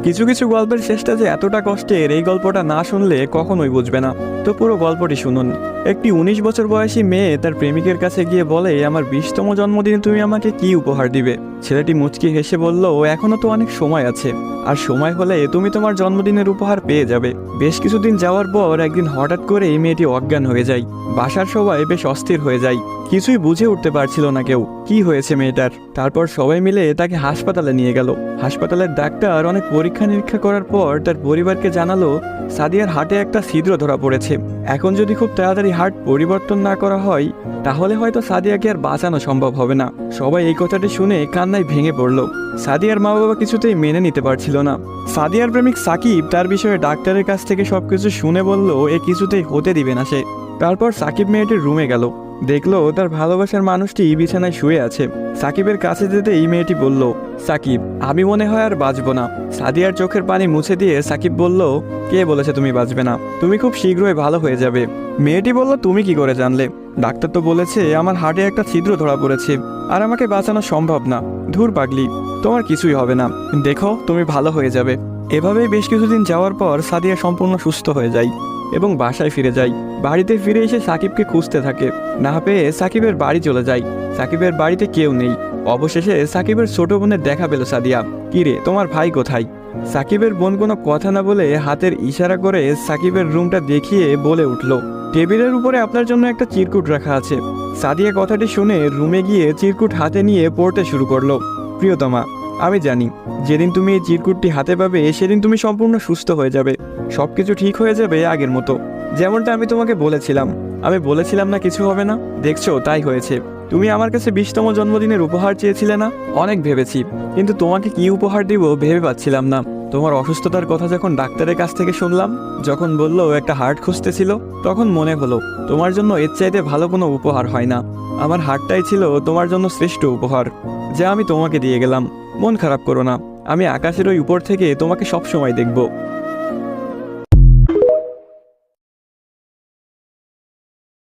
কিছু কিছু গল্পের শেষটা যে এতটা কষ্টের, এই গল্পটা না শুনলে কখনোই বুঝবে না। তো পুরো গল্পটি শুনুন। একটি 19 বছর বয়সী মেয়ে তার প্রেমিকের কাছে গিয়ে বলে, আমার 20তম জন্মদিনে তুমি আমাকে কি উপহার দিবে? ছেলেটি মুচকি হেসে বলল, এখনো তো অনেক সময় আছে, আর সময় হলে তুমি তোমার জন্মদিনের উপহার পেয়ে যাবে। বেশ কিছুদিন যাওয়ার পর একদিন হঠাৎ করে এই মেয়েটি অজ্ঞান হয়ে যায়। বাসার সবাই বেশ অস্থির হয়ে যায়, কিছুই বুঝে উঠতে পারছিল না কেউ কি হয়েছে মেয়েটার। তারপর সবাই মিলে তাকে হাসপাতালে নিয়ে গেল। হাসপাতালের ডাক্তার অনেক পরীক্ষা নিরীক্ষা করার পর তার পরিবারকে জানালো, সাদিয়ার হার্টে একটা ছিদ্র ধরা পড়েছে। এখন যদি খুব তাড়াতাড়ি হার্ট পরিবর্তন না করা হয়, তাহলে হয়তো সাদিয়াকে আর বাঁচানো সম্ভব হবে না। সবাই এই কথাটি শুনে কান্নায় ভেঙে পড়ল। সাদিয়ার মা বাবা কিছুতেই মেনে নিতে পারছিল না। সাদিয়ার প্রেমিক সাকিব তার বিষয়ে ডাক্তারের কাছ থেকে সবকিছু শুনে বলল, এ কিছুতেই হতে দিবে না সে। তারপর সাকিব মেয়েটির রুমে গেল, দেখলো তার ভালোবাসার মানুষটি বিছানায় শুয়ে আছে। সাকিবের কাছে যেতে এই মেয়েটি বলল, সাকিব, আমি মনে হয় আর বাঁচবো না। সাদিয়ার চোখের পানি মুছে দিয়ে সাকিব বলল, কে বলেছে তুমি বাঁচবে না? তুমি খুব শীঘ্রই ভালো হয়ে যাবে। মেয়েটি বলল, তুমি কি করে জানলে? ডাক্তার তো বলেছে আমার হার্টে একটা ছিদ্র ধরা পড়েছে, আর আমাকে বাঁচানো সম্ভব না। ধুর পাগলি, তোমার কিছুই হবে না, দেখো তুমি ভালো হয়ে যাবে। এভাবেই বেশ কিছুদিন যাওয়ার পর সাদিয়া সম্পূর্ণ সুস্থ হয়ে যায় এবং বাসায় ফিরে যায়। বাড়িতে ফিরে এসে সাকিবকে খুঁজতে থাকে, না পেয়ে সাকিবের বাড়ি চলে যায়। সাকিবের বাড়িতে কেউ নেই। অবশেষে সাকিবের ছোট বোনের দেখা পেল সাদিয়া। কিরে, তোমার ভাই কোথায়? সাকিবের বোন কোনো কথা না বলে হাতের ইশারা করে সাকিবের রুমটা দেখিয়ে বলে উঠল, টেবিলের উপরে আপনার জন্য একটা চিরকুট রাখা আছে। সাদিয়া কথাটি শুনে রুমে গিয়ে চিরকুট হাতে নিয়ে পড়তে শুরু করলো। প্রিয়তমা, আমি জানি যেদিন তুমি এই চিরকুটটি হাতে পাবে সেদিন তুমি সম্পূর্ণ সুস্থ হয়ে যাবে, সবকিছু ঠিক হয়ে যাবে আগের মতো, যেমনটা আমি তোমাকে বলেছিলাম। আমি বলেছিলাম না কিছু হবে না, দেখছো তাই হয়েছে। তুমি আমার কাছে 20তম জন্মদিনের উপহার চেয়েছিলে না? অনেক ভেবেছি, কিন্তু তোমাকে কি উপহার দিব ভেবে পাচ্ছিলাম না। তোমার অসুস্থতার কথা যখন ডাক্তারের কাছ থেকে শুনলাম, যখন বললো একটা হার্ট খুঁজতেছিল, তখন মনে হলো তোমার জন্য এর চাইতে ভালো কোনো উপহার হয় না। আমার হার্টটাই ছিল তোমার জন্য শ্রেষ্ঠ উপহার, যা আমি তোমাকে দিয়ে গেলাম। মন খারাপ করো না, আমি আকাশের ওই উপর থেকে তোমাকে সব সময় দেখব।